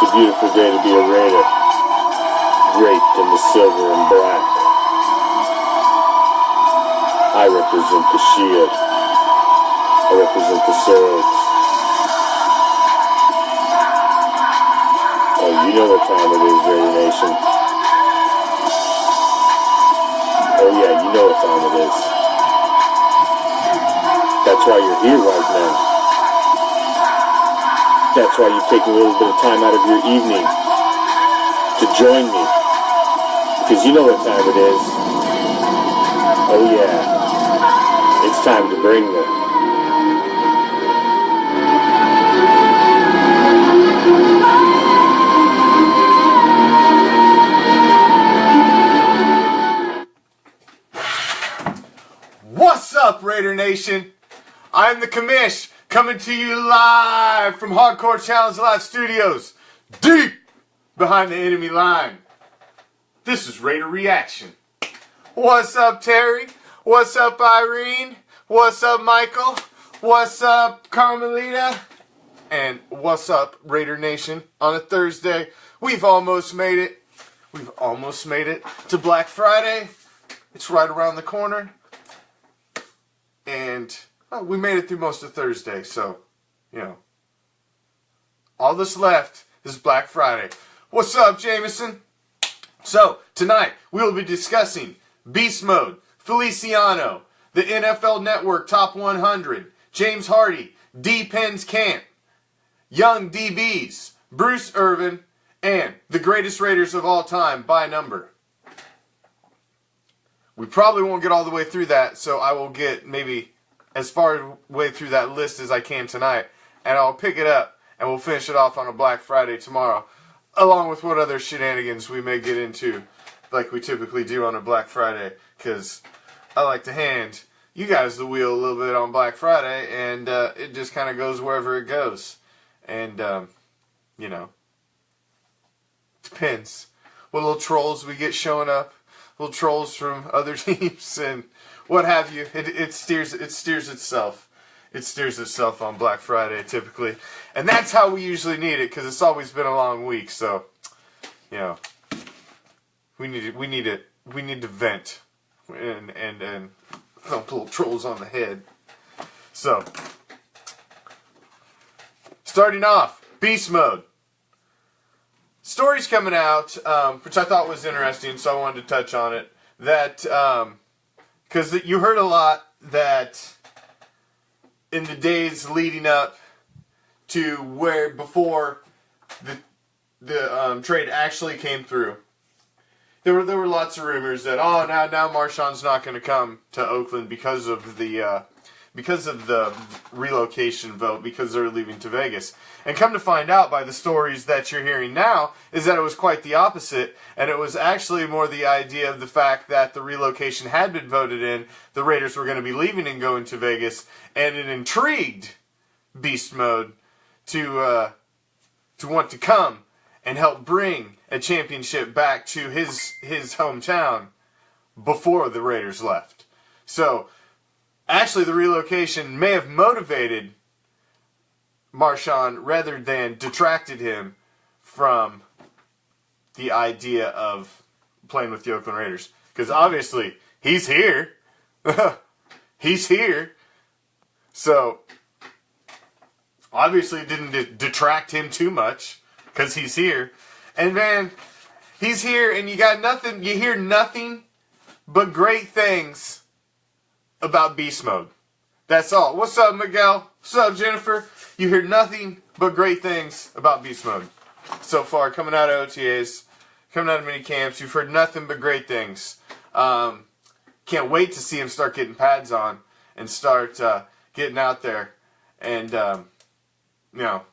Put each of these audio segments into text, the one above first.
It's a beautiful day to be a Raider, draped in the silver and black. I represent the shield. I represent the swords. Oh, you know what time it is, Raider Nation. Oh yeah, you know what time it is. That's why you're here right now. That's why you take a little bit of time out of your evening to join me. Because you know what time it is. Oh yeah, it's time to bring the... What's up, Raider Nation? I'm the commish, coming to you live from Hardcore Challenge Live Studios, deep behind the enemy line. This is Raider Reaction. What's up, Terry? What's up, Irene? What's up, Michael? What's up, Carmelita? And what's up, Raider Nation? On a Thursday, we've almost made it. We've almost made it to Black Friday. It's right around the corner. And we made it through most of Thursday, so, you know, all that's left is Black Friday. What's up, Jameson? So, tonight, we will be discussing BeastMode, Felciano, the NFL Network Top 100, James Hardy, Penn's Camp, Young DBs, Bruce Irvin, and the greatest Raiders of all time by number. We probably won't get all the way through that, so I will get maybe as far way through that list as I can tonight, and I'll pick it up, and we'll finish it off on a Black Friday tomorrow, along with what other shenanigans we may get into, like we typically do on a Black Friday, because I like to hand you guys the wheel a little bit on Black Friday, and it just kind of goes wherever it goes, and, you know, depends what little trolls we get showing up. Little trolls from other teams and what have you. It steers itself. It steers itself on Black Friday typically, and that's how we usually need it because it's always been a long week. So, you know, we need to vent and thump little trolls on the head. So, starting off, BeastMode. Stories coming out, which I thought was interesting, so I wanted to touch on it. That, because you heard a lot that in the days leading up to where before the trade actually came through, there were lots of rumors that now Marshawn's not going to come to Oakland because of the relocation vote, because they're leaving to Vegas. And come to find out by the stories that you're hearing now is that it was quite the opposite, and it was actually more the idea of the fact that the relocation had been voted in, the Raiders were going to be leaving and going to Vegas, and it intrigued BeastMode to want to come and help bring a championship back to his hometown before the Raiders left. So, actually, the relocation may have motivated Marshawn rather than detracted him from the idea of playing with the Oakland Raiders. Because obviously, he's here. He's here. So, obviously it didn't detract him too much because he's here. And man, he's here and you hear nothing but great things about BeastMode. That's all. What's up, Miguel? What's up, Jennifer? You hear nothing but great things about BeastMode so far, coming out of OTAs, coming out of mini camps. You've heard nothing but great things. Can't wait to see him start getting pads on and start getting out there and you know,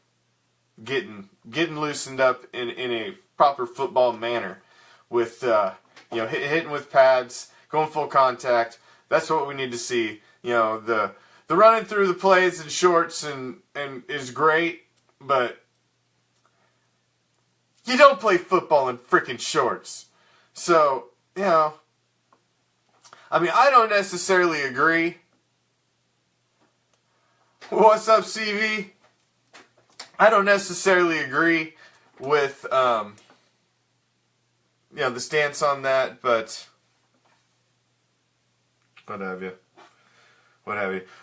getting loosened up in a proper football manner with you know, hitting with pads, going full contact. That's what we need to see. You know, the running through the plays in shorts and is great, but you don't play football in freaking shorts. So, you know, I mean, I don't necessarily agree. What's up, CV? I don't necessarily agree with the stance on that, but what have you.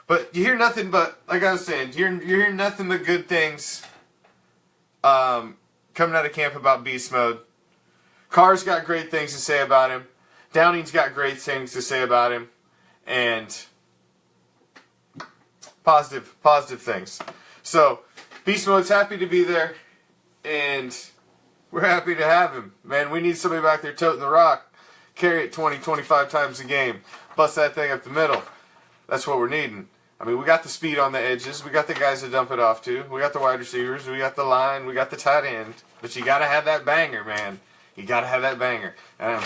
But you hear nothing but, like I was saying, you're hearing nothing but good things coming out of camp about Beast Mode. Carr's got great things to say about him. Downing's got great things to say about him. And positive things. So, Beast Mode's happy to be there. And we're happy to have him. Man, we need somebody back there toting the rock. Carry it 20, 25 times a game. Bust that thing up the middle. That's what we're needing. I mean, we got the speed on the edges. We got the guys to dump it off to. We got the wide receivers. We got the line. We got the tight end. But you got to have that banger, man. You got to have that banger. And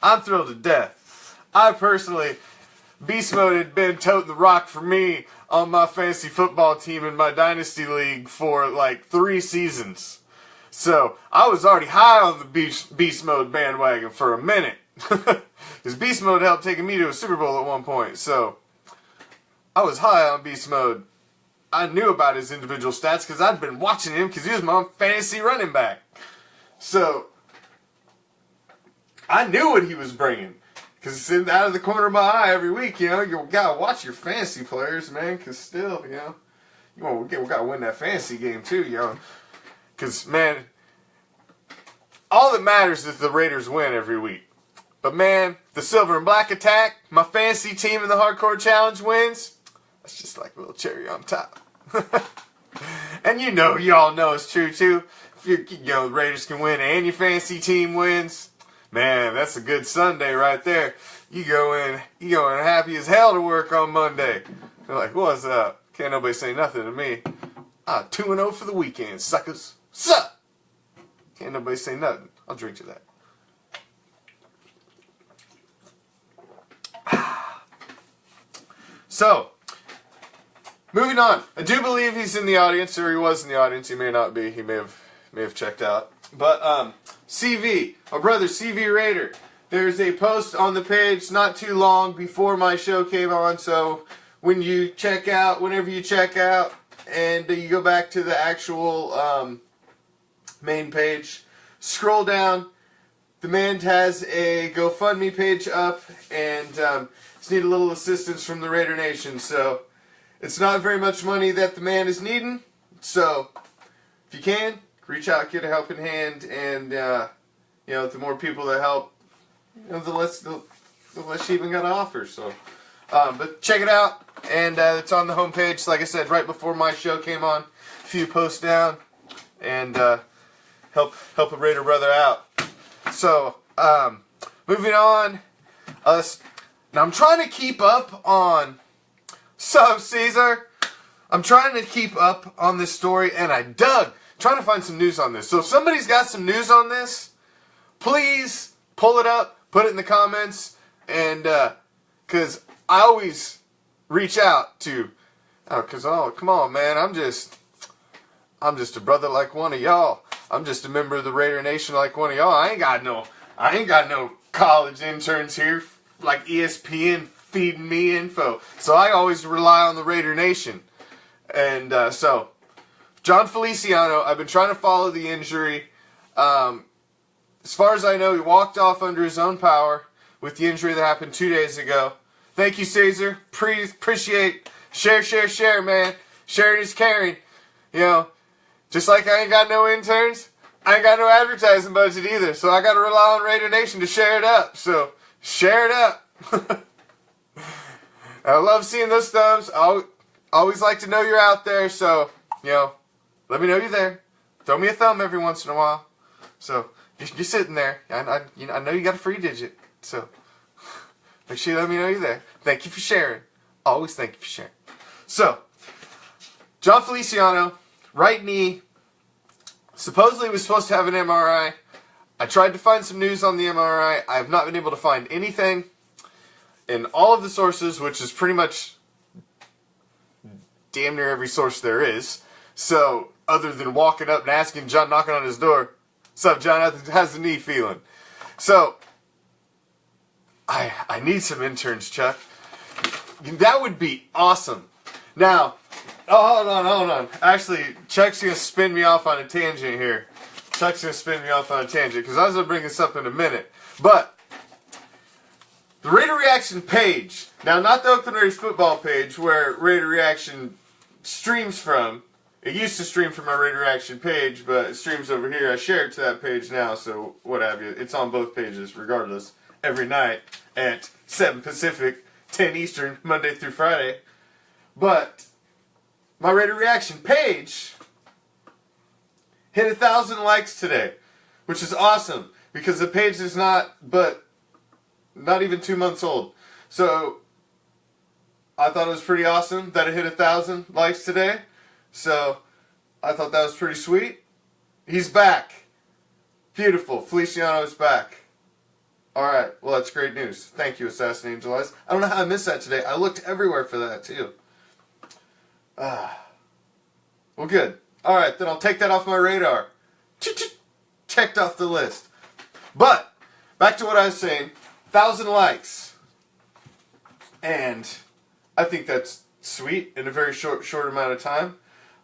I'm thrilled to death. I personally, Beast Mode had been toting the rock for me on my fantasy football team in my dynasty league for like 3 seasons. So I was already high on the Beast Mode bandwagon for a minute. Because Beast Mode helped taking me to a Super Bowl at one point. So I was high on Beast Mode. I knew about his individual stats because I'd been watching him because he was my fantasy running back. So I knew what he was bringing. Because it's out of the corner of my eye every week, you gotta watch your fantasy players, man. Because still, we gotta win that fantasy game too, Because, man, all that matters is the Raiders win every week. But, man, the Silver and Black Attack, my fantasy team in the Hardcore Challenge wins, that's just like a little cherry on top. And y'all know it's true, too. If the Raiders can win and your fantasy team wins, man, that's a good Sunday right there. You go in happy as hell to work on Monday. They're like, what's up? Can't nobody say nothing to me. 2-0 for the weekend, suckers. Sup? Can't nobody say nothing. I'll drink to that. So, moving on. I do believe he's in the audience, or he was in the audience. He may not be. He may have checked out. But CV, my brother CV Raider. There's a post on the page not too long before my show came on. So when you check out, whenever you check out, and you go back to the actual main page, scroll down. The man has a GoFundMe page up, and just need a little assistance from the Raider Nation. So it's not very much money that the man is needing. So if you can, reach out, get a helping hand, and the more people that help, the less you even got to offer. So, but check it out, and it's on the homepage. Like I said, right before my show came on, a few posts down, and help a Raider brother out. So, moving on. Now I'm trying to keep up on. So Caesar, I'm trying to keep up on this story, and trying to find some news on this. So if somebody's got some news on this, please pull it up, put it in the comments, and because I always reach out to, come on, man, I'm just a brother like one of y'all. I'm just a member of the Raider Nation like one of y'all. I ain't got no college interns here like ESPN feeding me info. So I always rely on the Raider Nation. And so John Felciano, I've been trying to follow the injury. As far as I know, he walked off under his own power with the injury that happened 2 days ago. Thank you, Caesar. Appreciate. Share, man. Sharing is caring. Just like I ain't got no interns, I ain't got no advertising budget either. So I got to rely on Raider Nation to share it up. So share it up. I love seeing those thumbs. I always like to know you're out there. So, let me know you're there. Throw me a thumb every once in a while. So, you're sitting there. I know you got a free digit. So, make sure you let me know you're there. Thank you for sharing. Always thank you for sharing. So, John Felciano, right knee, supposedly was supposed to have an MRI. I tried to find some news on the MRI. I have not been able to find anything in all of the sources, which is pretty much damn near every source there is. So, other than walking up and asking John, knocking on his door, "What's up, John? How's the knee feeling?" So, I need some interns, Chuck. That would be awesome. Now, Oh, hold on. Actually, Chuck's going to spin me off on a tangent here. Chuck's going to spin me off on a tangent because I was going to bring this up in a minute. But the Raider Reaction page, now not the Oakland Raiders football page where Raider Reaction streams from. It used to stream from our Raider Reaction page, but it streams over here. I share it to that page now, so what have you. It's on both pages regardless. Every night at 7 Pacific, 10 Eastern, Monday through Friday. But my Raider Reaction page hit 1,000 likes today, which is awesome because the page is not even 2 months old. So I thought it was pretty awesome that it hit 1,000 likes today. So I thought that was pretty sweet. He's back. Beautiful. Felciano is back. Alright, well that's great news. Thank you, Assassin Angel Eyes. I don't know how I missed that today. I looked everywhere for that too. Well, good. Alright, then I'll take that off my radar. Checked off the list. But, back to what I was saying. 1,000 likes. And I think that's sweet in a very short amount of time.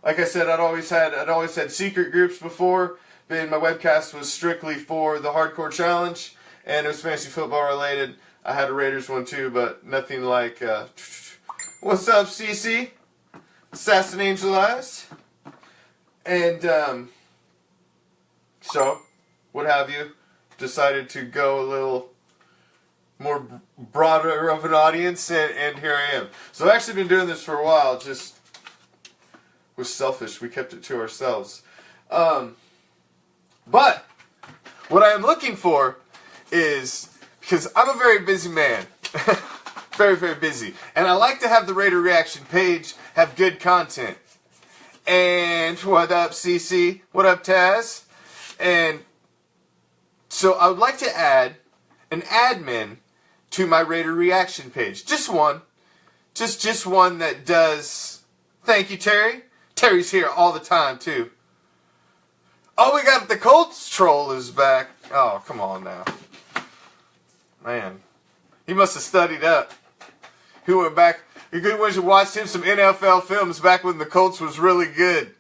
Like I said, I'd always had secret groups before. And my webcast was strictly for the Hardcore Challenge. And it was fantasy football related. I had a Raiders one too, but nothing like, what's up, CC? Assassin Angel Eyes. And, so, what have you, decided to go a little more broader of an audience, and here I am. So I've actually been doing this for a while, just was selfish. We kept it to ourselves. But, what I am looking for is, because I'm a very busy man, very, very busy, and I like to have the Raider Reaction page have good content. And what up, CC? What up, Taz? And so I would like to add an admin to my Raider Reaction page. Just one. Just one that does... Thank you, Terry. Terry's here all the time, too. Oh, we got the Colts troll is back. Oh, come on now. Man. He must have studied up. He went back... You could watched him some NFL films back when the Colts was really good.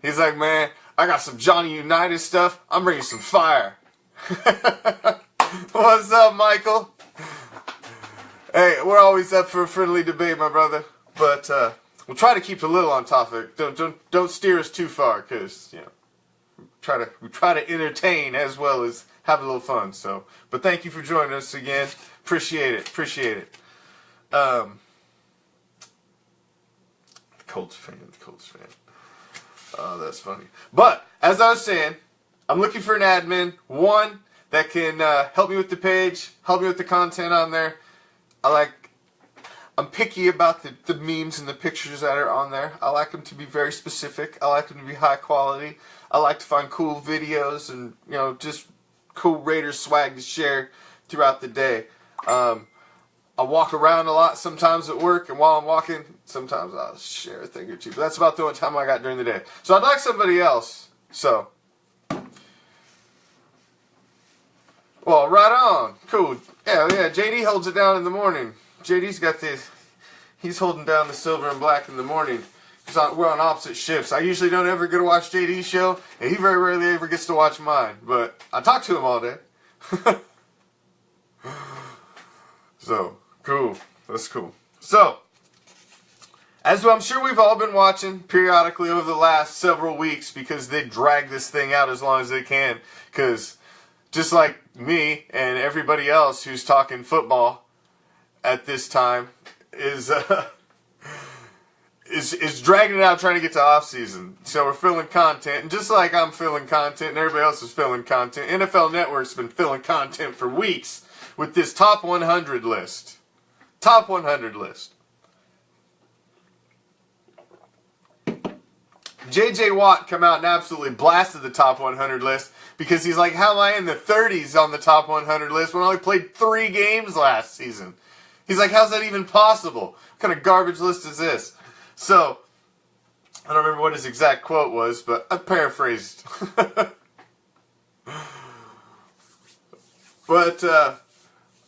He's like, man, I got some Johnny Unitas stuff. I'm bringing some fire. What's up, Michael? Hey, we're always up for a friendly debate, my brother. But we'll try to keep it a little on topic. Don't steer us too far, because you know we try to entertain as well as have a little fun. So, but thank you for joining us again. Appreciate it. Colts fan. Oh, that's funny. But, as I was saying, I'm looking for an admin. One that can help me with the page, help me with the content on there. I'm picky about the memes and the pictures that are on there. I like them to be very specific. I like them to be high quality. I like to find cool videos and, you know, just cool Raiders swag to share throughout the day. I walk around a lot sometimes at work, and while I'm walking, sometimes I'll share a thing or two. But that's about the only time I got during the day. So I'd like somebody else. So, well, right on. Cool. Yeah, JD holds it down in the morning. JD's got this. He's holding down the silver and black in the morning. We're on opposite shifts. I usually don't ever get to watch JD's show, and he very rarely ever gets to watch mine. But I talk to him all day. So, cool. That's cool. So, as I'm sure we've all been watching periodically over the last several weeks, because they drag this thing out as long as they can, because just like me and everybody else who's talking football at this time is dragging it out trying to get to off season. So we're filling content, and just like I'm filling content and everybody else is filling content, NFL Network's been filling content for weeks with this top 100 list. Top 100 list. J.J. Watt come out and absolutely blasted the top 100 list because he's like, how am I in the 30s on the top 100 list when I only played 3 games last season? He's like, how's that even possible? What kind of garbage list is this? So, I don't remember what his exact quote was, but I paraphrased. But,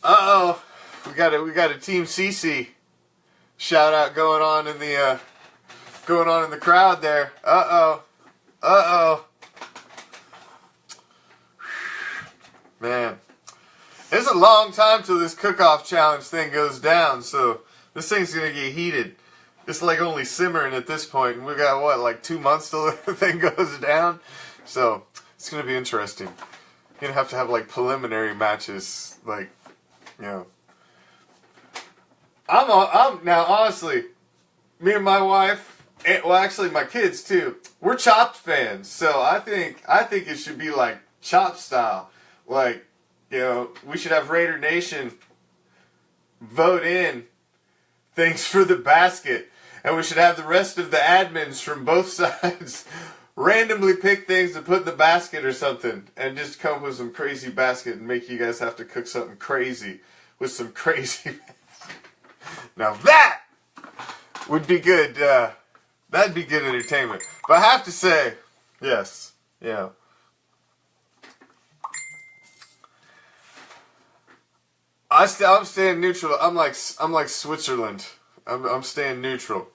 uh-oh, we got a Team CC shout out going on in the going on in the crowd there. Uh-oh. Uh-oh. Man. It's a long time till this cook-off challenge thing goes down, so this thing's going to get heated. It's like only simmering at this point, and we got, what, like 2 months till the thing goes down? So, it's going to be interesting. You're going to have like preliminary matches, like, you know. I'm now, honestly, me and my wife, and, well, actually my kids too, we're Chopped fans, so I think it should be like Chopped style. Like, you know, we should have Raider Nation vote in things for the basket. And we should have the rest of the admins from both sides randomly pick things to put in the basket or something. And just come up with some crazy basket and make you guys have to cook something crazy with some crazy... Now that would be good. That'd be good entertainment. But I have to say, yes, yeah. I'm staying neutral. I'm like Switzerland. I'm staying neutral.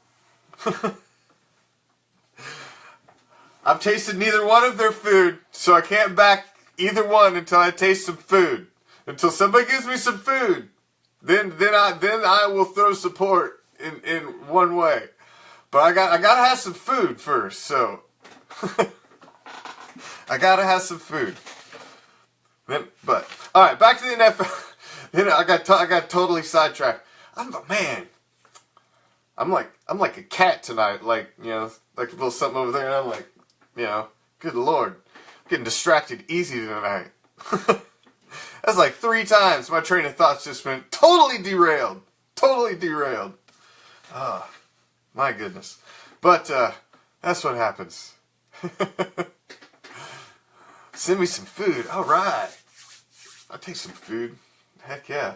I've tasted neither one of their food, so I can't back either one until I taste some food. Until somebody gives me some food, then I will throw support in one way. But I gotta have some food first, so I gotta have some food. But all right, back to the NFL. You know, I got totally sidetracked. I'm like a cat tonight. Like, you know, like a little something over there, and I'm like, you know, good Lord, I'm getting distracted easy tonight. That's like 3 times my train of thoughts just went totally derailed. Totally derailed. Oh, my goodness. But that's what happens. Send me some food. All right. I'll take some food. Heck yeah.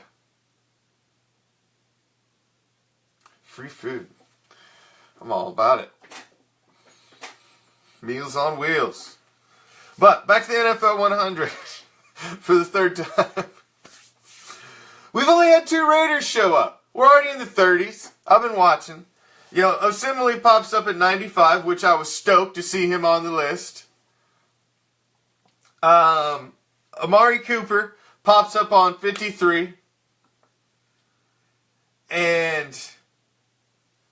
Free food. I'm all about it. Meals on wheels. But back to the NFL 100 for the 3rd time. We've only had 2 Raiders show up. We're already in the 30s. I've been watching. You know, Osemele pops up at 95, which I was stoked to see him on the list. Amari Cooper pops up on 53. And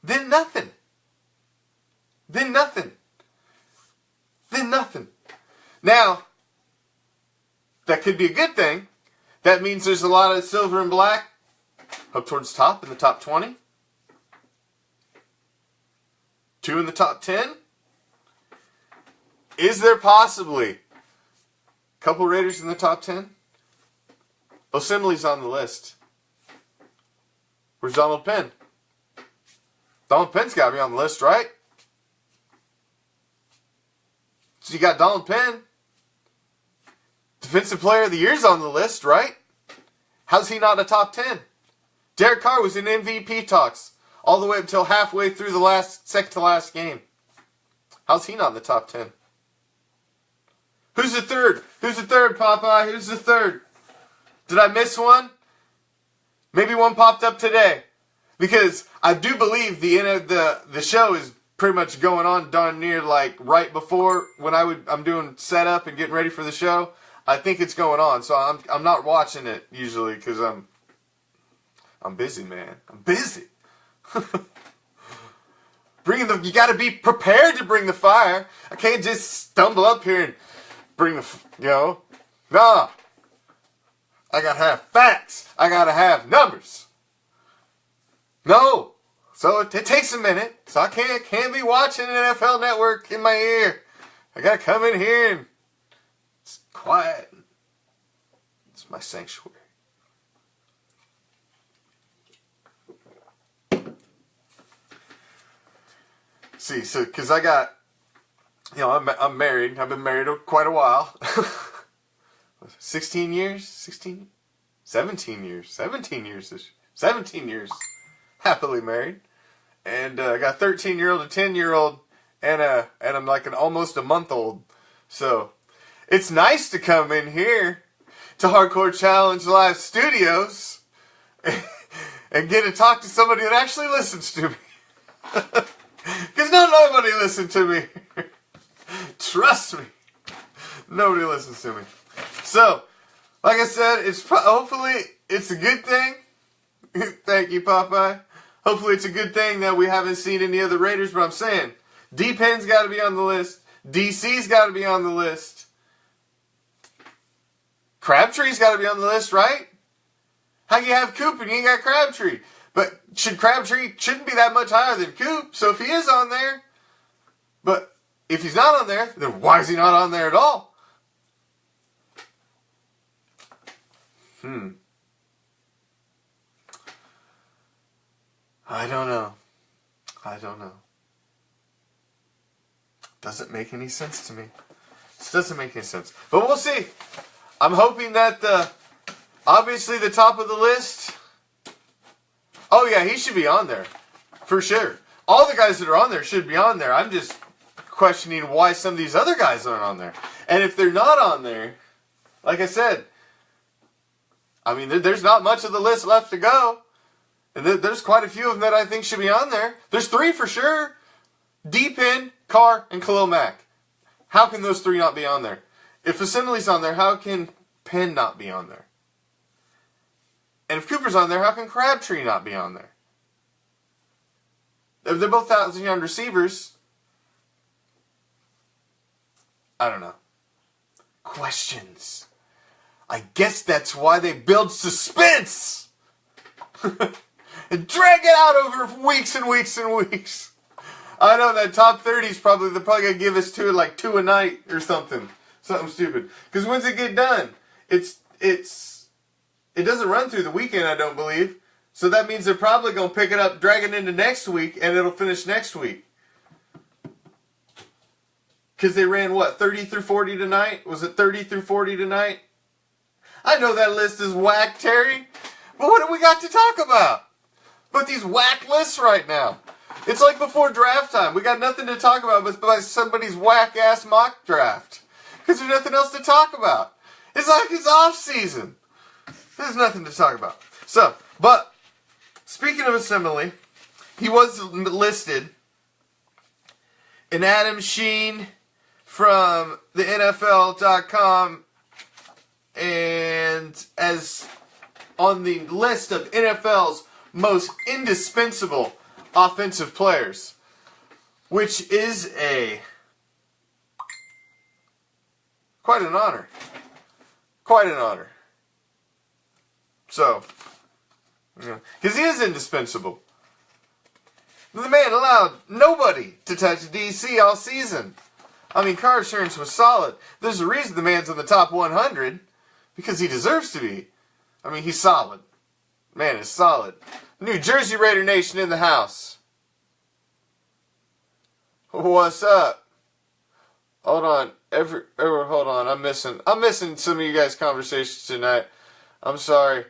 then nothing. Then nothing. Then nothing. Now, that could be a good thing. That means there's a lot of silver and black up towards the top in the top 20. 2 in the top 10. Is there possibly a couple Raiders in the top 10? Osemele's on the list. Where's Donald Penn? Donald Penn's got to be on the list, right? So you got Donald Penn. Defensive Player of the Year's on the list, right? How's he not in the top 10? Derek Carr was in MVP talks all the way until halfway through the second to last game. How's he not in the top 10? Who's the third? Who's the third, Popeye? Who's the third? Did I miss one? Maybe one popped up today. Because I do believe the show is pretty much going on darn near like right before when I'm doing setup and getting ready for the show. I think it's going on, so I'm not watching it usually because I'm busy, man. I'm busy. You got to be prepared to bring the fire. I can't just stumble up here and bring Nah. I gotta have facts. I gotta have numbers. No. So it takes a minute. So I can't be watching an NFL Network in my ear. I gotta come in here and it's quiet. It's my sanctuary. See, so because I got, I'm married. I've been married quite a while. 16 years? 17 years. 17 years happily married. And I got a 13-year-old, a 10-year-old, and I'm like almost a month old. So it's nice to come in here to Hardcore Challenge Live Studios and get to talk to somebody that actually listens to me. Because nobody listened to me. Trust me. Nobody listens to me. So, like I said, hopefully it's a good thing. Thank you, Popeye. Hopefully it's a good thing that we haven't seen any other Raiders, but I'm saying D-Penn's got to be on the list. DC's got to be on the list. Crabtree's got to be on the list, right? How you have Coop and you ain't got Crabtree? But Crabtree shouldn't be that much higher than Coop, so if he is on there, but if he's not on there, then why is he not on there at all? I don't know. Doesn't make any sense to me. This doesn't make any sense. But we'll see. I'm hoping that obviously the top of the list. Oh yeah, he should be on there. For sure. All the guys that are on there should be on there. I'm just questioning why some of these other guys aren't on there. And if they're not on there, like I said, I mean, there's not much of the list left to go. And there's quite a few of them that I think should be on there. There's 3 for sure. D-Penn, Carr, and Khalil Mack. How can those 3 not be on there? If Assembly's on there, how can Penn not be on there? And if Cooper's on there, how can Crabtree not be on there? If they're both 1,000-yard receivers, I don't know. Questions. I guess that's why they build suspense. And drag it out over weeks and weeks and weeks. I know that top 30 is they're probably going to give us 2 a night or something. Something stupid. Because when's it get done? It doesn't run through the weekend, I don't believe. So that means they're probably going to pick it up, drag it into next week, and it'll finish next week. Because they ran, 30 through 40 tonight? Was it 30 through 40 tonight? I know that list is whack, Terry. But what do we got to talk about? But these whack lists right now. It's like before draft time. We got nothing to talk about but somebody's whack-ass mock draft. Because there's nothing else to talk about. It's like it's off-season. There's nothing to talk about. So, but, speaking of Assembly, he was listed in Adam Sheen from the NFL.com and as on the list of NFL's most indispensable offensive players, which is quite an honor. Quite an honor. So, because he is indispensable. The man allowed nobody to touch DC all season. I mean, car insurance was solid. There's a reason the man's in the top 100, because he deserves to be. I mean, he's solid. Man is solid. New Jersey Raider Nation in the house. What's up? Hold on. Hold on. I'm missing some of you guys' conversations tonight. I'm sorry.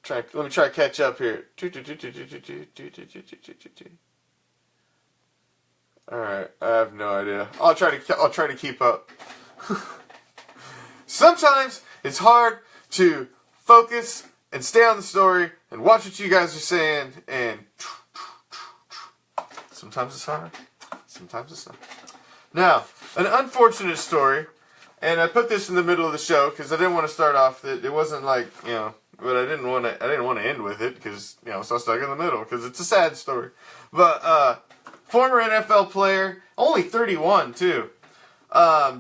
Let me try to catch up here. Alright, I have no idea. I'll try to keep up. Sometimes it's hard to focus and stay on the story and watch what you guys are saying, and sometimes it's hard, sometimes it's not. Now, an unfortunate story, and I put this in the middle of the show because I didn't want to start off that it wasn't like, but I didn't want to end with it because, so I stuck in the middle because it's a sad story. But former NFL player, only 31 too.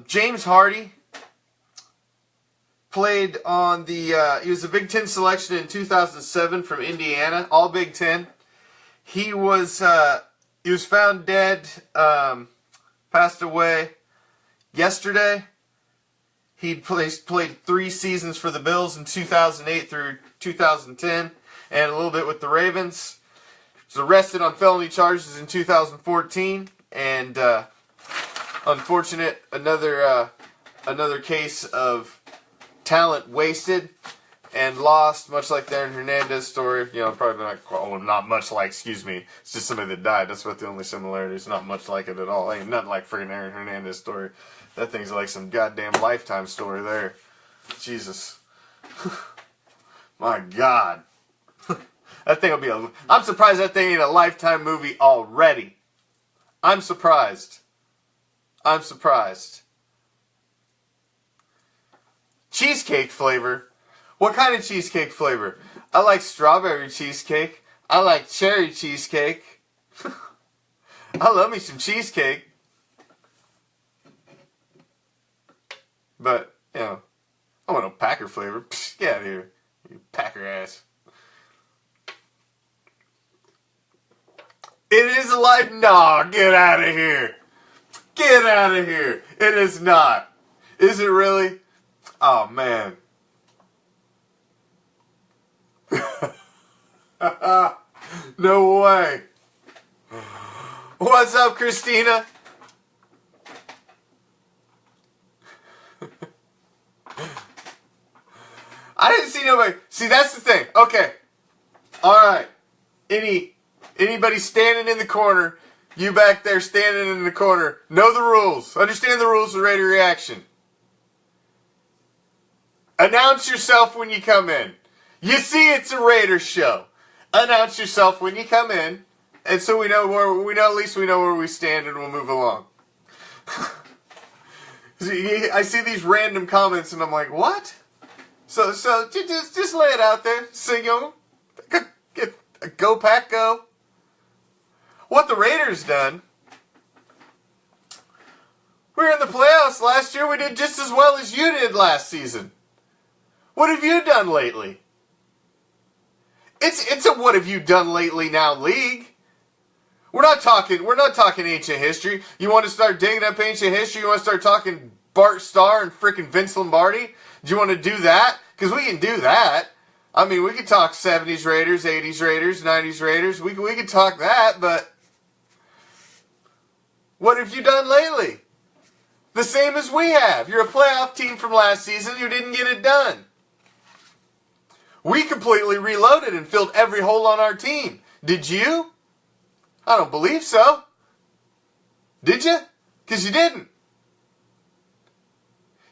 James Hardy played on the, he was a Big Ten selection in 2007 from Indiana, all Big Ten. He was found dead, passed away yesterday. He played 3 seasons for the Bills in 2008 through 2010, and a little bit with the Ravens. He was arrested on felony charges in 2014, and unfortunate, another case of talent wasted and lost, much like the Aaron Hernandez story. Probably not much like, excuse me. It's just somebody that died. That's what the only similarity is. Not much like it at all. Ain't nothing like freaking Aaron Hernandez story. That thing's like some goddamn Lifetime story there. Jesus. My God. That thing will be I'm surprised that thing ain't a Lifetime movie already. I'm surprised. Cheesecake flavor? What kind of cheesecake flavor? I like strawberry cheesecake. I like cherry cheesecake. I love me some cheesecake. But, you know, I want no Packer flavor. Psh, get out of here, you Packer ass. It is like, no, get out of here. Get out of here. It is not. Is it really? Oh, man. No way. What's up, Christina? I didn't see nobody. See, that's the thing. Okay. All right. Anybody standing in the corner, you back there standing in the corner, know the rules. Understand the rules of Raider Reaction. Announce yourself when you come in. You see it's a Raider show. Announce yourself when you come in, and so at least we know where we stand, and we'll move along. I see these random comments, and I'm like, what? So just lay it out there. So, you know, go Pack, go. What the Raiders done? We were in the playoffs last year. We did just as well as you did last season. What have you done lately? It's a what have you done lately now league. We're not talking ancient history. You want to start digging up ancient history? You want to start talking Bart Starr and frickin' Vince Lombardi? Do you want to do that? Because we can do that. I mean, we could talk 70s Raiders, 80s Raiders, 90s Raiders. We could talk that, but what have you done lately? The same as we have. You're a playoff team from last season. You didn't get it done. We completely reloaded and filled every hole on our team. Did you? I don't believe so. Did you? Because you didn't.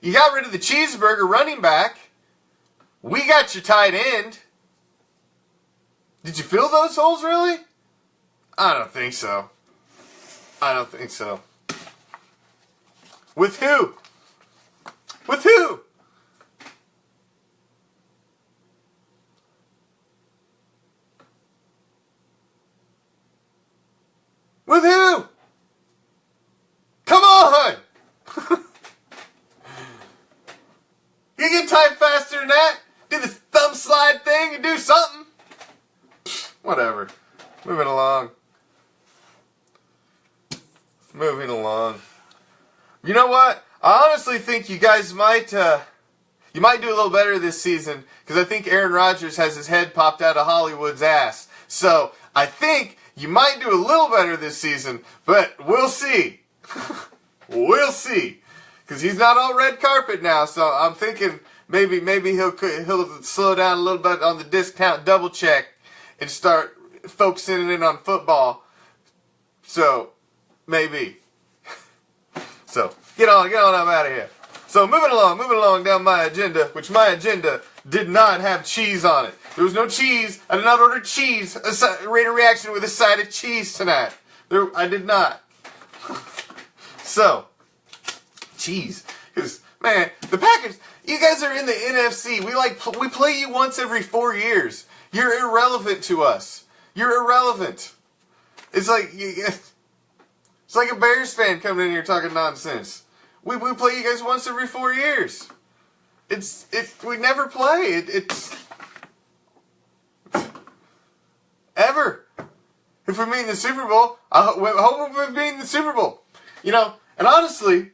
You got rid of the cheeseburger running back. We got your tight end. Did you fill those holes, really? I don't think so. I don't think so. With who? With who? With who? Come on! You can type faster than that. Do the thumb slide thing and do something. Whatever. Moving along. Moving along. You know what? I honestly think you guys might do a little better this season because I think Aaron Rodgers has his head popped out of Hollywood's ass. So I think you might do a little better this season, but we'll see. We'll see. Because he's not all red carpet now, so I'm thinking maybe he'll slow down a little bit on the discount double check and start focusing in on football. So maybe. So get on up out of here. So moving along down my agenda, which my agenda did not have cheese on it. There was no cheese. I did not order cheese. A Raider Reaction with a side of cheese tonight. I did not. So. Cheese, because man, the Packers. You guys are in the NFC. We play you once every 4 years. You're irrelevant to us. You're irrelevant. It's like a Bears fan coming in here talking nonsense. We play you guys once every 4 years. We never play. It's ever. If we meet in the Super Bowl, I hope we meet in the Super Bowl. You know, and honestly,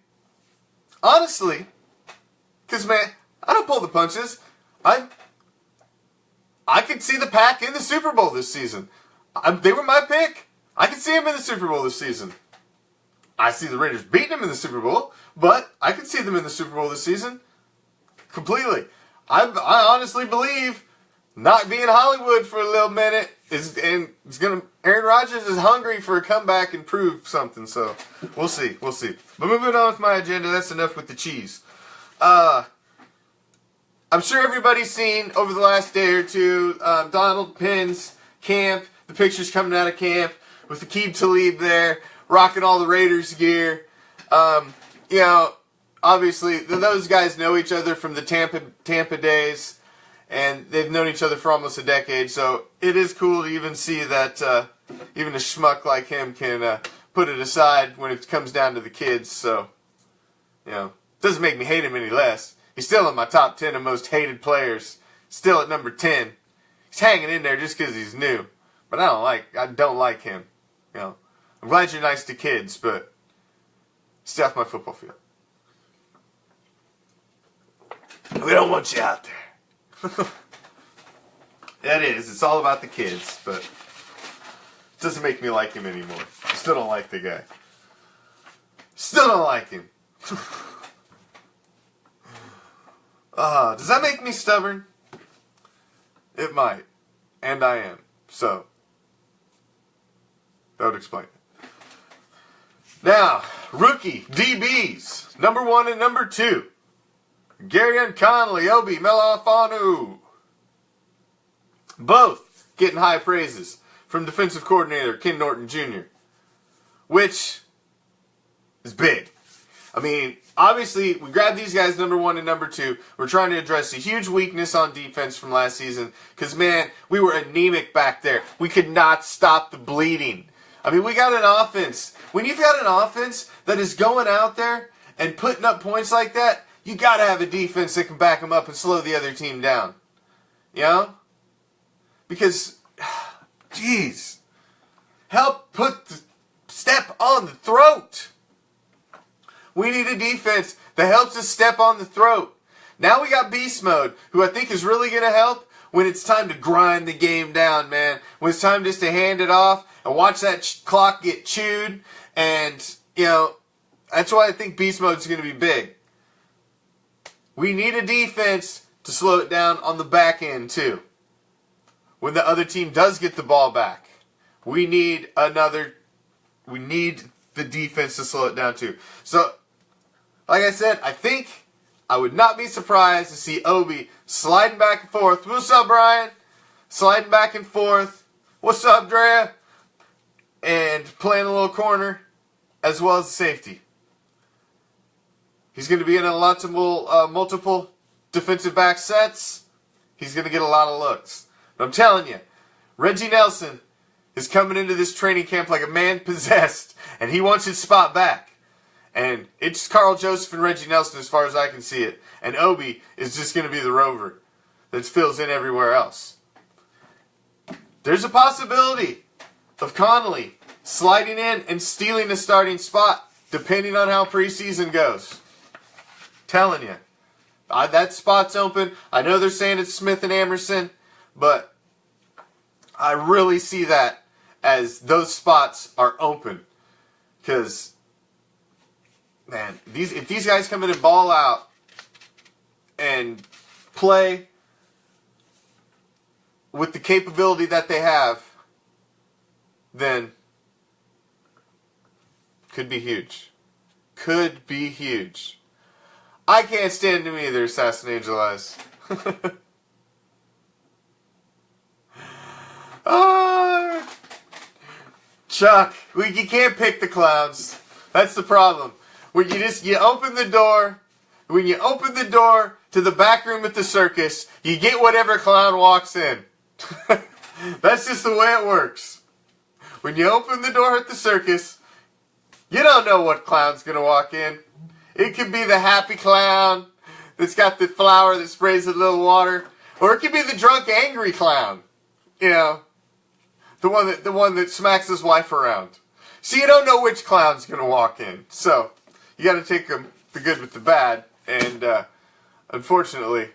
because, man, I don't pull the punches. I could see the Pack in the Super Bowl this season. They were my pick. I could see them in the Super Bowl this season. I see the Raiders beating them in the Super Bowl, but I could see them in the Super Bowl this season. Completely. I honestly believe not being Hollywood for a little minute Aaron Rodgers is hungry for a comeback and prove something, so we'll see. But moving on with my agenda, that's enough with the cheese. I'm sure everybody's seen over the last day or two Donald Penn's camp, the pictures coming out of camp with the Aqib Talib there, rocking all the Raiders gear. You know, obviously those guys know each other from the Tampa days, and they've known each other for almost a decade. So it is cool to even see that even a schmuck like him can put it aside when it comes down to the kids. So, you know, doesn't make me hate him any less. He's still in my top 10 of most hated players. Still at number 10. He's hanging in there just because he's new. But I don't like him. You know, I'm glad you're nice to kids, but stay off my football field. We don't want you out there. That is. It's all about the kids, but it doesn't make me like him anymore. I still don't like the guy. Still don't like him. Does that make me stubborn? It might. And I am. So, that would explain it. Now, rookie DBs. Number 1 and number 2. Garyon Conley, Obi Melafanu. Both getting high praises from defensive coordinator Ken Norton Jr., which is big. I mean, obviously, we grabbed these guys number 1 and number 2. We're trying to address a huge weakness on defense from last season because, man, we were anemic back there. We could not stop the bleeding. I mean, we got an offense. When you've got an offense that is going out there and putting up points like that, you got to have a defense that can back them up and slow the other team down. You know? Because, jeez, help put the step on the throat. We need a defense that helps us step on the throat. Now we got Beast Mode, who I think is really going to help when it's time to grind the game down, man. When it's time just to hand it off and watch that clock get chewed. And, you know, that's why I think Beast Mode is going to be big. We need a defense to slow it down on the back end, too. When the other team does get the ball back, we need the defense to slow it down, too. So, like I said, I think I would not be surprised to see Obi sliding back and forth. What's up, Brian? Sliding back and forth. What's up, Drea? And playing a little corner, as well as safety. He's going to be in a lot of multiple defensive back sets. He's going to get a lot of looks. But I'm telling you, Reggie Nelson is coming into this training camp like a man possessed, and he wants his spot back. And it's Carl Joseph and Reggie Nelson as far as I can see it. And Obi is just going to be the rover that fills in everywhere else. There's a possibility of Connolly sliding in and stealing the starting spot, depending on how preseason goes. Telling you. That spot's open. I know they're saying it's Smith and Emerson, but I really see that as those spots are open. Because, man, if these guys come in and ball out and play with the capability that they have, then could be huge. Could be huge. I can't stand them either, Assassin Angel Eyes. Chuck, you can't pick the clowns. That's the problem. When you open the door, when you open the door to the back room at the circus, you get whatever clown walks in. That's just the way it works. When you open the door at the circus, you don't know what clown's gonna walk in. It could be the happy clown that's got the flower that sprays a little water, or it could be the drunk, angry clown. You know, the one that smacks his wife around. So you don't know which clown's gonna walk in. So you got to take the good with the bad, and unfortunately,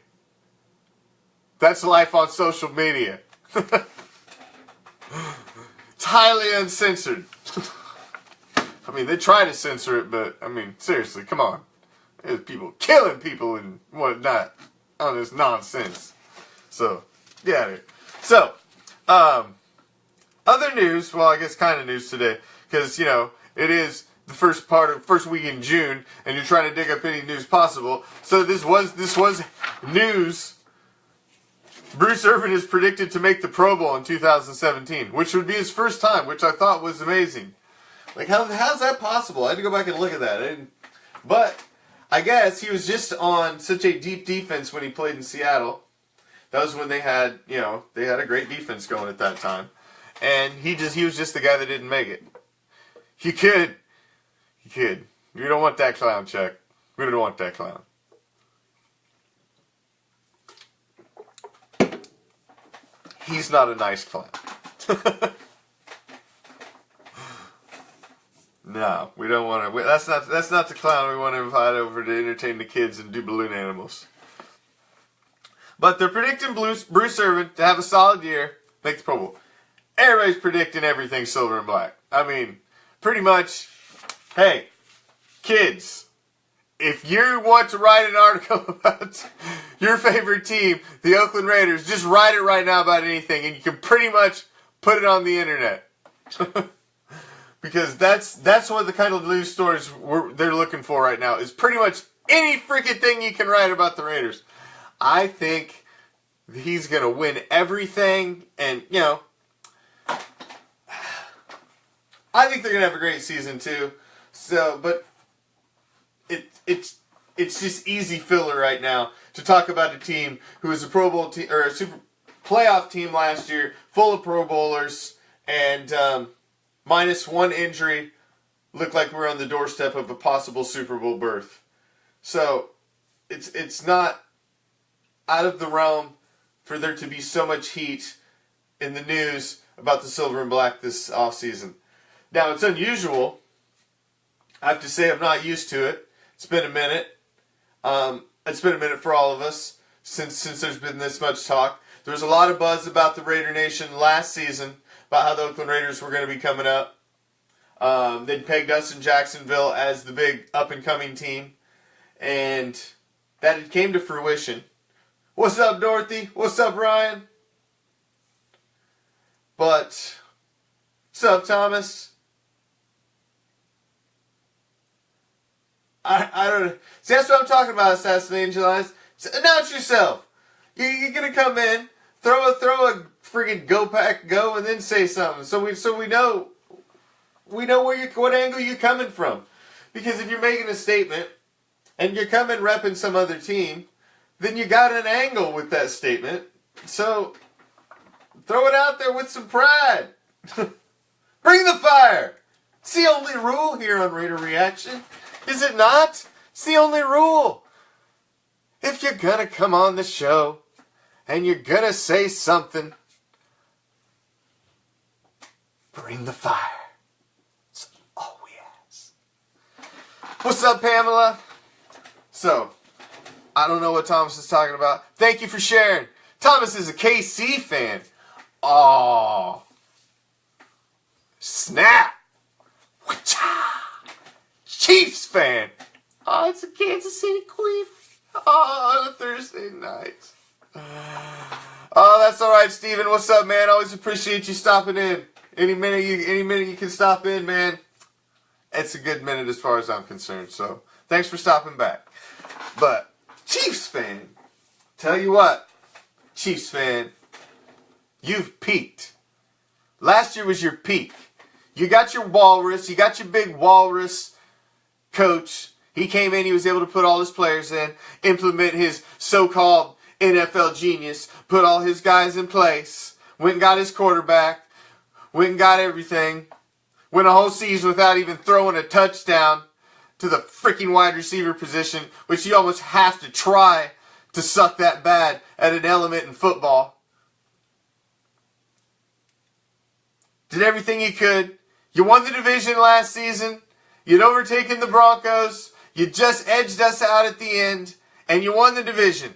that's life on social media. It's highly uncensored. I mean, they try to censor it, but, I mean, seriously, come on. There's people killing people and whatnot on this nonsense. So, yeah. So, other news, well, I guess kind of news today, because, you know, it is the first week in June, and you're trying to dig up any news possible. So this was news Bruce Irvin is predicted to make the Pro Bowl in 2017, which would be his first time, which I thought was amazing. Like, how's that possible? I had to go back and look at that. But I guess he was just on such a deep defense when he played in Seattle. That was when they had a great defense going at that time. And he was just the guy that didn't make it. You kid. You don't want that clown, Chuck. We don't want that clown. He's not a nice clown. No, we don't want to. That's not the clown we want to invite over to entertain the kids and do balloon animals. But they're predicting Bruce Irvin to have a solid year, make the Pro Bowl. Everybody's predicting everything silver and black. I mean, pretty much, hey, kids, if you want to write an article about your favorite team, the Oakland Raiders, just write it right now about anything, and you can pretty much put it on the internet. Because that's what the kind of news stories they're looking for right now, is pretty much any freaking thing you can write about the Raiders. I think he's going to win everything, and, I think they're going to have a great season too. So, but it's just easy filler right now to talk about a team who was a Pro Bowl team or a super playoff team last year, full of Pro Bowlers, and minus one injury, looked like we're on the doorstep of a possible Super Bowl berth. So it's not out of the realm for there to be so much heat in the news about the silver and black this offseason. Now, it's unusual. I have to say I'm not used to it. It's been a minute. It's been a minute for all of us since there's been this much talk. There was a lot of buzz about the Raider Nation last season, about how the Oakland Raiders were going to be coming up. They'd pegged us in Jacksonville as the big up-and-coming team, and that came to fruition. What's up, Dorothy? What's up, Ryan? But, what's up, Thomas? I don't know. See, that's what I'm talking about, Assassinating July's. So announce yourself. You're going to come in, throw a friggin' go pack, go, and then say something. So we know what angle you're coming from. Because if you're making a statement, and you're coming repping some other team, then you got an angle with that statement. So, throw it out there with some pride. Bring the fire. It's the only rule here on Raider Reaction. Is it not? It's the only rule. If you're going to come on the show and you're going to say something, bring the fire. That's all we ask. What's up, Pamela? So, I don't know what Thomas is talking about. Thank you for sharing. Thomas is a KC fan. Oh, snap. Chiefs fan. Oh, it's a Kansas City Queef. Oh, on a Thursday night. Oh, that's all right, Steven. What's up, man? Always appreciate you stopping in. Any minute you can stop in, man. It's a good minute as far as I'm concerned. So, thanks for stopping back. But, Chiefs fan, tell you what, Chiefs fan, you've peaked. Last year was your peak. You got your walrus, you got your big walrus coach. He came in, he was able to put all his players in, implement his so-called NFL genius, put all his guys in place, went and got his quarterback, went and got everything, went a whole season without even throwing a touchdown to the freaking wide receiver position, which you almost have to try to suck that bad at an element in football. Did everything you could. You won the division last season. You'd overtaken the Broncos. You just edged us out at the end, and you won the division.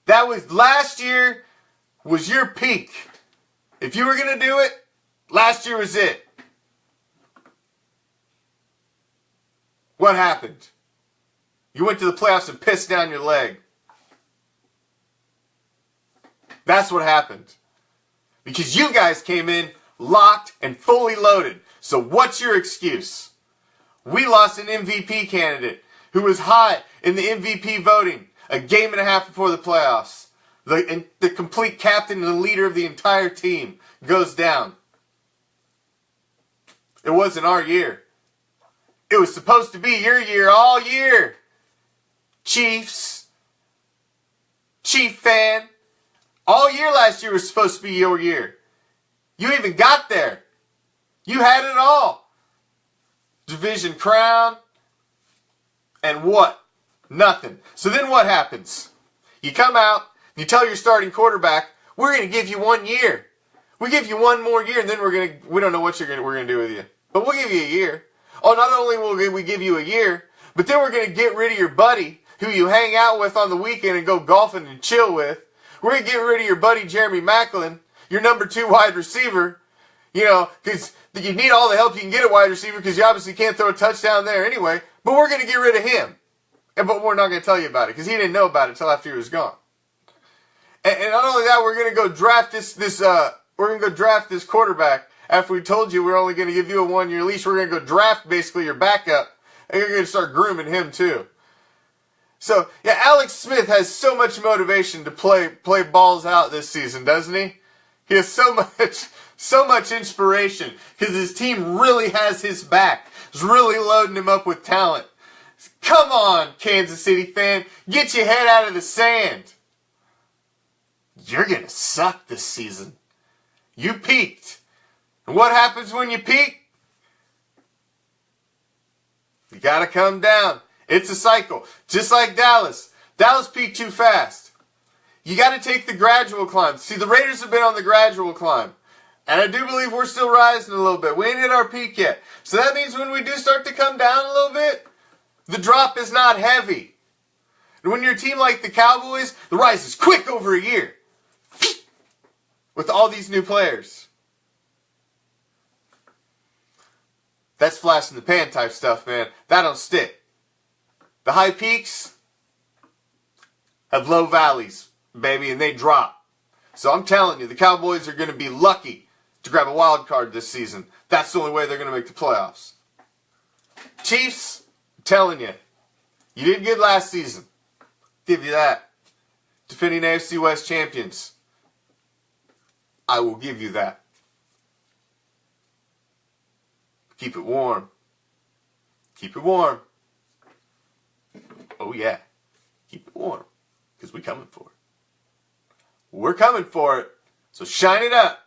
That was last year was your peak. If you were going to do it, last year was it. What happened? You went to the playoffs and pissed down your leg. That's what happened. Because you guys came in locked and fully loaded. So what's your excuse? We lost an MVP candidate who was high in the MVP voting a game and a half before the playoffs. the complete captain and the leader of the entire team, goes down. It wasn't our year. It was supposed to be your year all year. Chiefs. Chief fan. All year last year was supposed to be your year. You even got there. You had it all. Division crown. And what? Nothing. So then what happens? You come out, you tell your starting quarterback, we're going to give you 1 year. We give you 1 more year, and then we don't know what we're going to do with you. But we'll give you a year. Oh, not only will we give you a year, but then we're going to get rid of your buddy who you hang out with on the weekend and go golfing and chill with. We're going to get rid of your buddy Jeremy Maclin, your number 2 wide receiver. You know, because you need all the help you can get at wide receiver because you obviously can't throw a touchdown there anyway. But we're going to get rid of him. But we're not going to tell you about it because he didn't know about it until after he was gone. And not only that, we're going to go draft this quarterback. After we told you we're only going to give you a 1-year leash, we're going to go draft basically your backup, and you're going to start grooming him too. So, yeah, Alex Smith has so much motivation to play balls out this season, doesn't he? He has so much inspiration because his team really has his back. It's really loading him up with talent. Come on, Kansas City fan, get your head out of the sand. You're going to suck this season. You peaked. And what happens when you peak? You got to come down. It's a cycle. Just like Dallas. Dallas peaked too fast. You got to take the gradual climb. See, the Raiders have been on the gradual climb. And I do believe we're still rising a little bit. We ain't hit our peak yet. So that means when we do start to come down a little bit, the drop is not heavy. And when you're a team like the Cowboys, the rise is quick over a year. With all these new players. That's flash in the pan type stuff, man. That don't stick. The high peaks have low valleys, baby, and they drop. So I'm telling you, the Cowboys are going to be lucky to grab a wild card this season. That's the only way they're going to make the playoffs. Chiefs, I'm telling you, you did good last season. Give you that. Defending AFC West champions. I will give you that. Keep it warm. Keep it warm. Oh yeah. Keep it warm. Because we're coming for it. We're coming for it. So shine it up.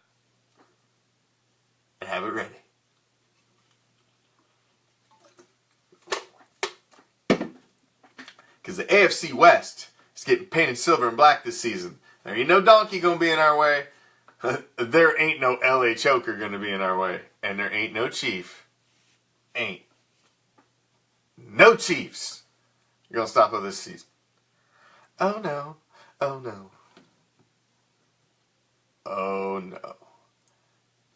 And have it ready. Because the AFC West is getting painted silver and black this season. There ain't no donkey going to be in our way. There ain't no LA choker going to be in our way. And there ain't no chief. Ain't. No Chiefs. You're going to stop us this season. Oh no. Oh no. Oh no.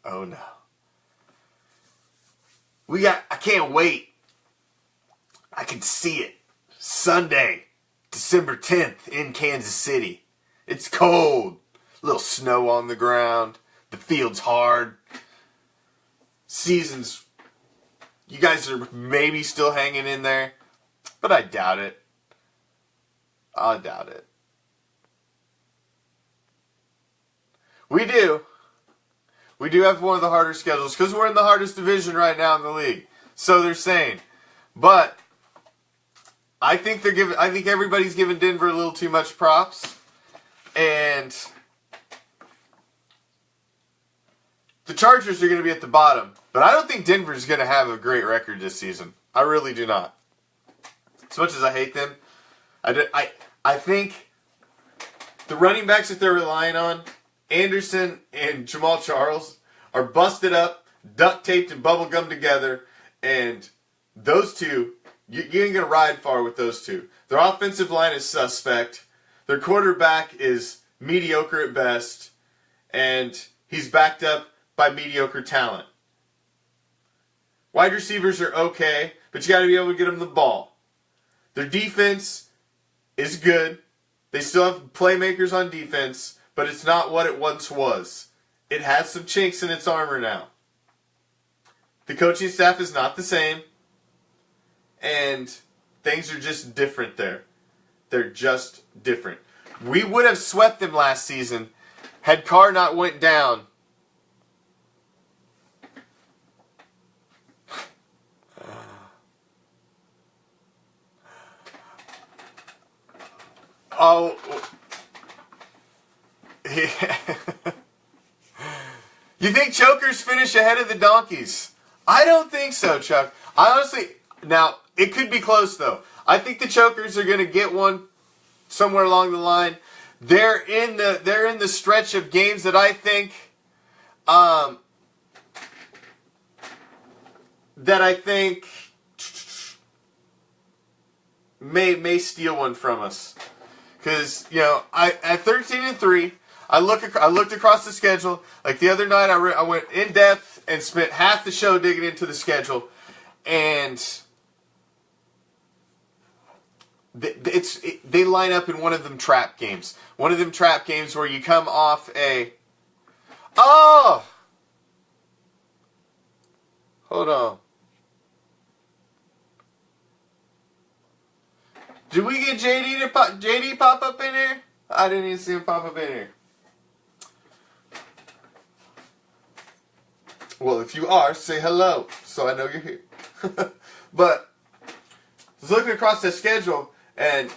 Oh no. I can't wait. I can see it. Sunday, December 10th in Kansas City. It's cold. A little snow on the ground. The field's hard. Season's... You guys are maybe still hanging in there. But I doubt it. I doubt it. We do. We do have one of the harder schedules because we're in the hardest division right now in the league. So they're saying. But I think everybody's giving Denver a little too much props. And the Chargers are going to be at the bottom. But I don't think Denver's going to have a great record this season. I really do not. As much as I hate them, I think the running backs that they're relying on, Anderson and Jamal Charles, are busted up, duct taped and bubble gummed together, and those two, you ain't going to ride far with those two. Their offensive line is suspect. Their quarterback is mediocre at best, and he's backed up by mediocre talent. Wide receivers are okay, but you got to be able to get them the ball. Their defense is good. They still have playmakers on defense, but it's not what it once was. It has some chinks in its armor now. The coaching staff is not the same, and things are just different there. They're just different. We would have swept them last season had Carr not went down. Oh. You think Chokers finish ahead of the Donkeys? I don't think so, Chuck. I honestly, now, it could be close, though. I think the Chokers are going to get one somewhere along the line. They're in the stretch of games that I think may steal one from us. Because, you know, at 13-3, I looked across the schedule. Like the other night, I went in depth and spent half the show digging into the schedule, and they line up in one of them trap games. One of them trap games where you come off hold on. Did we get JD pop up in here? I didn't even see him pop up in here. Well, if you are, say hello, so I know you're here. But I was looking across the schedule, and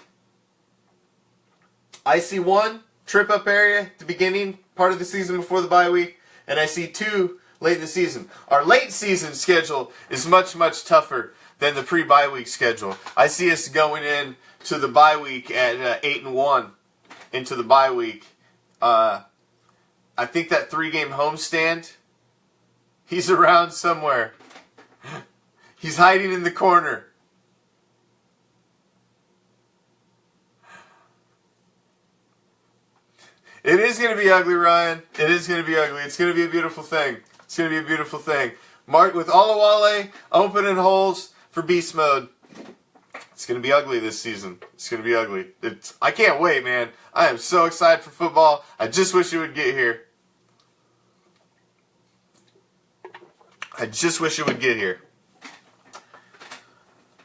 I see one trip-up area at the beginning, part of the season before the bye week, and I see two late in the season. Our late season schedule is much, much tougher than the pre-bye week schedule. I see us going in to the bye week at 8-1 into the bye week. I think that 3-game homestand, he's around somewhere. He's hiding in the corner. It is going to be ugly, Ryan. It is going to be ugly. It's going to be a beautiful thing. It's going to be a beautiful thing. Mark with Olawale opening holes for Beast Mode. It's going to be ugly this season. It's going to be ugly. I can't wait, man. I am so excited for football. I just wish it would get here. I just wish it would get here.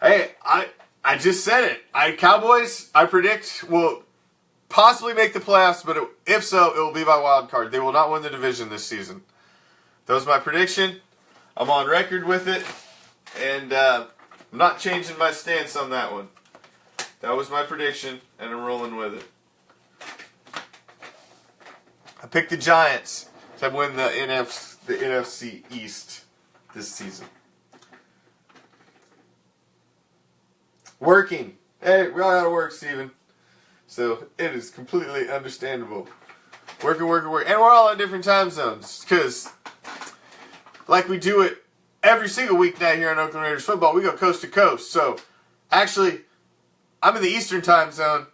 Hey, I just said it. Cowboys, I predict, will possibly make the playoffs, but if so, it will be by wild card. They will not win the division this season. That was my prediction. I'm on record with it, and I'm not changing my stance on that one. That was my prediction, and I'm rolling with it. I picked the Giants to win the NFC East this season. Working. Hey, we all gotta work, Steven. So it is completely understandable. Working. And we're all on different time zones. Because, like we do it every single weeknight here on Oakland Raiders football, we go coast to coast. So, actually, I'm in the Eastern time zone.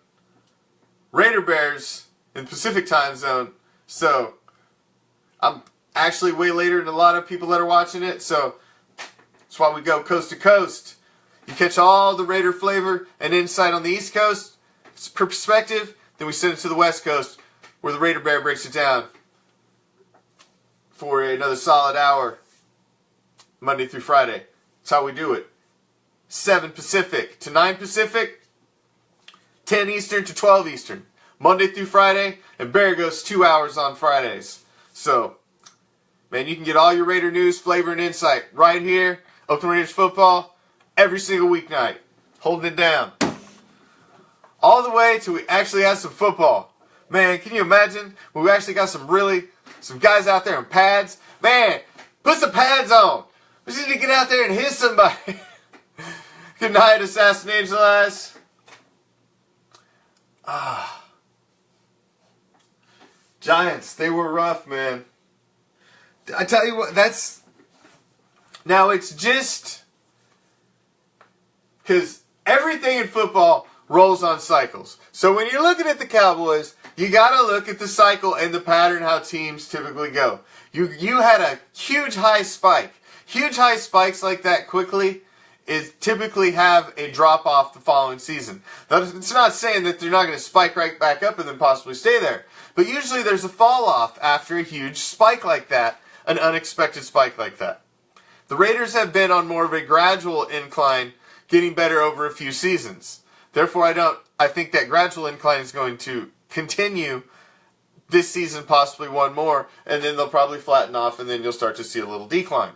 Raider Bears in the Pacific time zone. So, I'm actually way later than a lot of people that are watching it. So, that's why we go coast to coast. You catch all the Raider flavor and insight on the East Coast perspective, then we send it to the West Coast where the Raider Bear breaks it down for another solid hour, Monday through Friday. That's how we do it. 7 Pacific to 9 Pacific, 10 Eastern to 12 Eastern. Monday through Friday, and Bear goes 2 hours on Fridays. So, man, you can get all your Raider news, flavor, and insight right here, Oakland Raiders football, every single weeknight, holding it down. All the way till we actually have some football. Man, can you imagine when we actually got some guys out there in pads? Man, put some pads on. We just need to get out there and hit somebody. Good night, Assassin Angel Eyes. Giants, they were rough, man. I tell you what, now it's just because everything in football rolls on cycles. So when you're looking at the Cowboys, you got to look at the cycle and the pattern how teams typically go. You had a huge high spike. Huge high spikes like that quickly typically have a drop off the following season. It's not saying that they're not going to spike right back up and then possibly stay there. But usually there's a fall off after a huge spike like that, an unexpected spike like that. The Raiders have been on more of a gradual incline, getting better over a few seasons. Therefore, I think that gradual incline is going to continue this season, possibly one more, and then they'll probably flatten off, and then you'll start to see a little decline.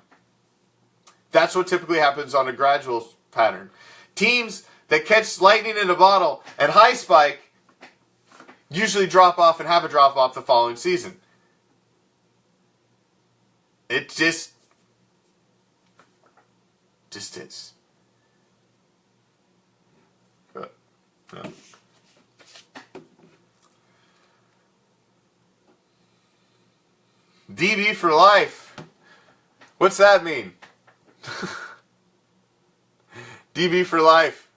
That's what typically happens on a gradual pattern. Teams that catch lightning in a bottle and high spike usually drop off and have a drop off the following season. It just is. But, yeah. DB for life. What's that mean? DB for life.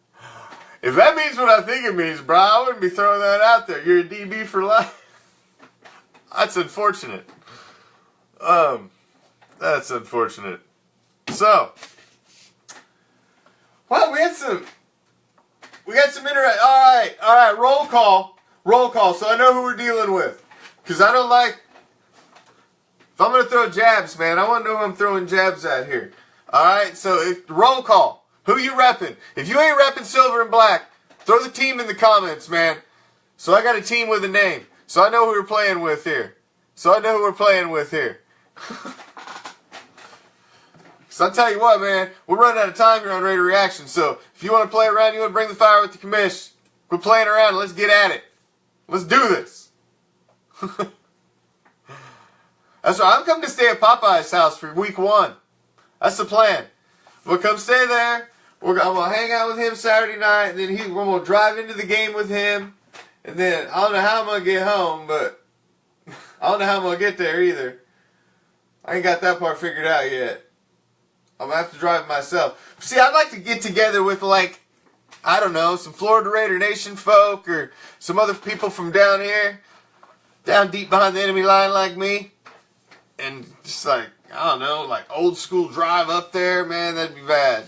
If that means what I think it means, bro, I wouldn't be throwing that out there. You're a DB for life. That's unfortunate. That's unfortunate. So, well, we got some interact. All right, roll call. So I know who we're dealing with, because I don't like. If I'm gonna throw jabs, man, I want to know who I'm throwing jabs at here. All right, so roll call. Who you repping? If you ain't repping silver and black, throw the team in the comments, man. So I got a team with a name, so I know who we're playing with here. So I'll tell you what, man, we're running out of time here on Raider Reaction, so if you want to play around, you want to bring the fire with the commish, quit playing around and let's get at it. Let's do this. That's right, I'm coming to stay at Popeye's house for week 1. That's the plan. We'll come stay there, I'm going to hang out with him Saturday night, and then we're going to drive into the game with him, and then I don't know how I'm going to get home, but I don't know how I'm going to get there either. I ain't got that part figured out yet. I'm going to have to drive myself. See, I'd like to get together with, like, I don't know, some Florida Raider Nation folk or some other people from down here, down deep behind the enemy line like me, and just like, I don't know, like old school drive up there, man, that'd be bad.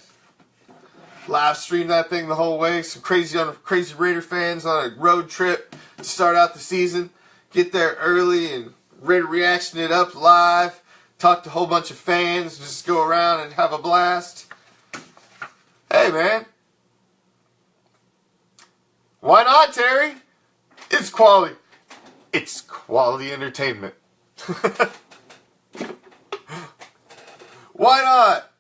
Live stream that thing the whole way, some crazy Raider fans on a road trip to start out the season, get there early and Raider Reaction it up live. Talk to a whole bunch of fans, just go around and have a blast. Hey, man. Why not, Terry? It's quality. It's quality entertainment. Why not?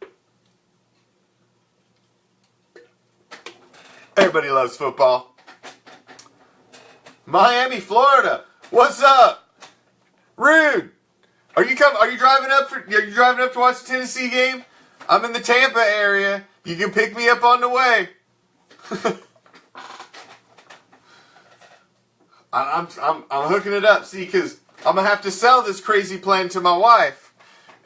Everybody loves football. Miami, Florida. What's up? Rude. Are you driving up to watch the Tennessee game? I'm in the Tampa area. You can pick me up on the way. I'm hooking it up, see, because I'm going to have to sell this crazy plan to my wife.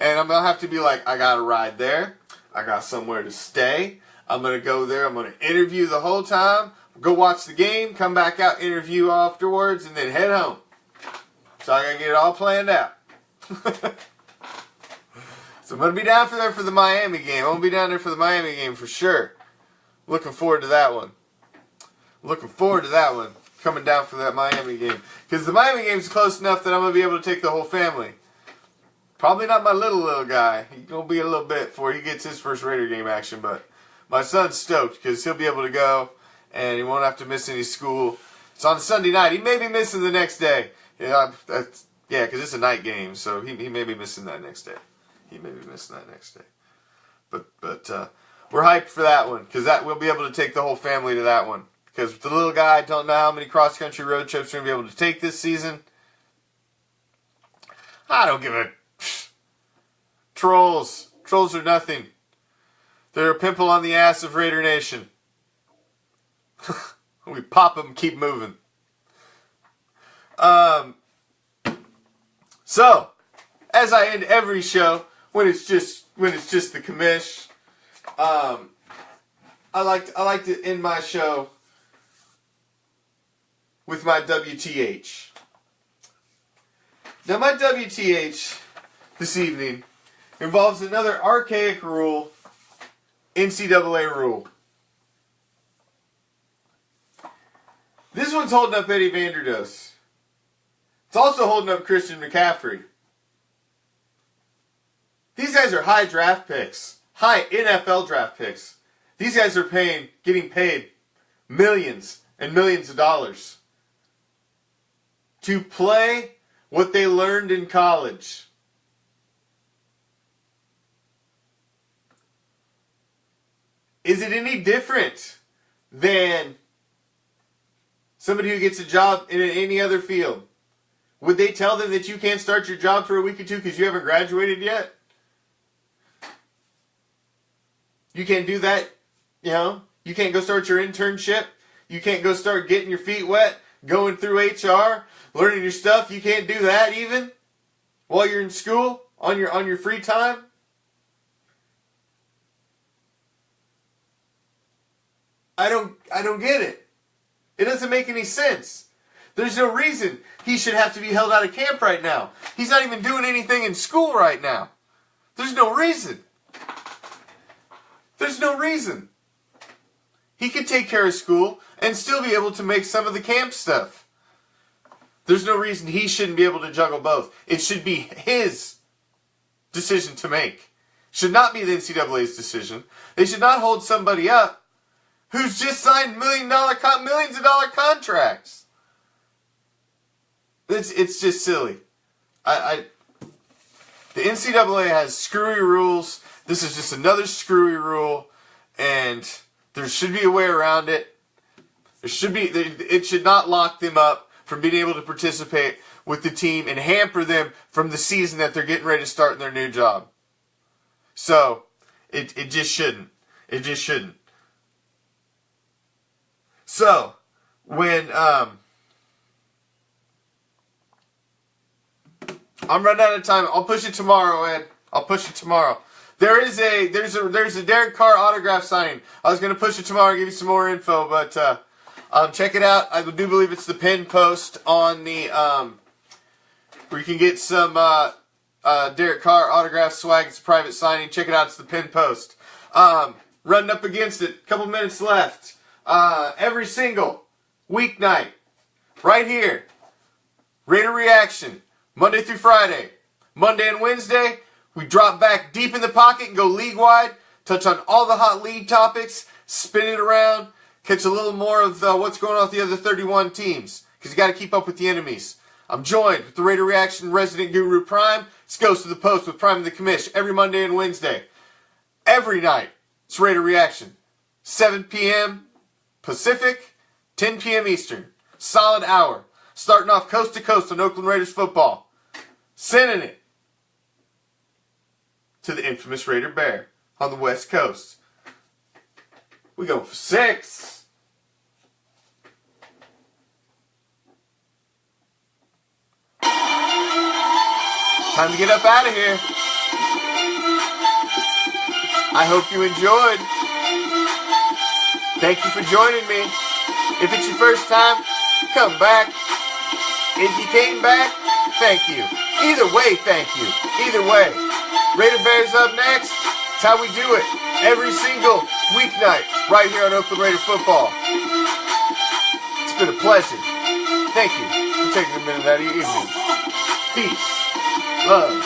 And I'm going to have to be like, I got a ride there. I got somewhere to stay. I'm going to go there. I'm going to interview the whole time. Go watch the game. Come back out, interview afterwards, and then head home. So I got to get it all planned out. So I'm going to be down for the Miami game. I'm going to be down there for the Miami game for sure. Looking forward to that one. Coming down for that Miami game. Because the Miami game is close enough that I'm going to be able to take the whole family. Probably not my little guy. He's going to be a little bit before he gets his first Raider game action. But my son's stoked because he'll be able to go and he won't have to miss any school. It's on a Sunday night. He may be missing the next day. Yeah, because it's a night game, so he may be missing that next day. But we're hyped for that one because we'll be able to take the whole family to that one. Because the little guy, I don't know how many cross-country road trips we're going to be able to take this season. I don't give a... Trolls. Trolls are nothing. They're a pimple on the ass of Raider Nation. We pop them, keep moving. So, as I end every show, when it's just the commish, I like to end my show with my WTH. Now, my WTH this evening involves another archaic rule, NCAA rule. This one's holding up Eddie Vanderdoes. It's also holding up Christian McCaffrey. These guys are high draft picks. High NFL draft picks. These guys are getting paid millions and millions of dollars. to play what they learned in college. Is it any different than somebody who gets a job in any other field? Would they tell them that you can't start your job for a week or two because you haven't graduated yet? You can't do that, you know? You can't go start your internship. You can't go start getting your feet wet, going through HR, learning your stuff. You can't do that even while you're in school on your free time. I don't get it. It doesn't make any sense. There's no reason he should have to be held out of camp right now. He's not even doing anything in school right now. There's no reason. There's no reason. He could take care of school and still be able to make some of the camp stuff. There's no reason he shouldn't be able to juggle both. It should be his decision to make. Should not be the NCAA's decision. They should not hold somebody up who's just signed millions of dollar contracts. It's just silly. The NCAA has screwy rules. This is just another screwy rule, and there should be a way around it. It should not lock them up from being able to participate with the team and hamper them from the season that they're getting ready to start in their new job. So, it just shouldn't. It just shouldn't. So, when I'm running out of time, I'll push it tomorrow, Ed. I'll push it tomorrow. There's a Derek Carr autograph signing. I was going to push it tomorrow and give you some more info, but check it out. I do believe it's the Penn post on the where you can get some Derek Carr autograph swag. It's a private signing. Check it out. It's the Penn post. Running up against it. Couple minutes left. Every single weeknight, right here. Raider Reaction, Monday through Friday. Monday and Wednesday, we drop back deep in the pocket and go league-wide, touch on all the hot league topics, spin it around, catch a little more of what's going on with the other 31 teams, because you got to keep up with the enemies. I'm joined with the Raider Reaction resident guru Prime. This goes to the post with Prime and the Commish every Monday and Wednesday. Every night, it's Raider Reaction. 7 p.m. Pacific, 10 p.m. Eastern. Solid hour. Starting off coast to coast on Oakland Raiders football. Sending it to the infamous Raider Bear on the West Coast. We go for 6. Time to get up out of here. I hope you enjoyed. Thank you for joining me. If it's your first time, come back. If you came back, thank you. Either way, thank you. Either way. Raider Bears up next. It's how we do it. Every single weeknight right here on Oakland Raider football. It's been a pleasure. Thank you for taking a minute out of your evening. Peace. Love.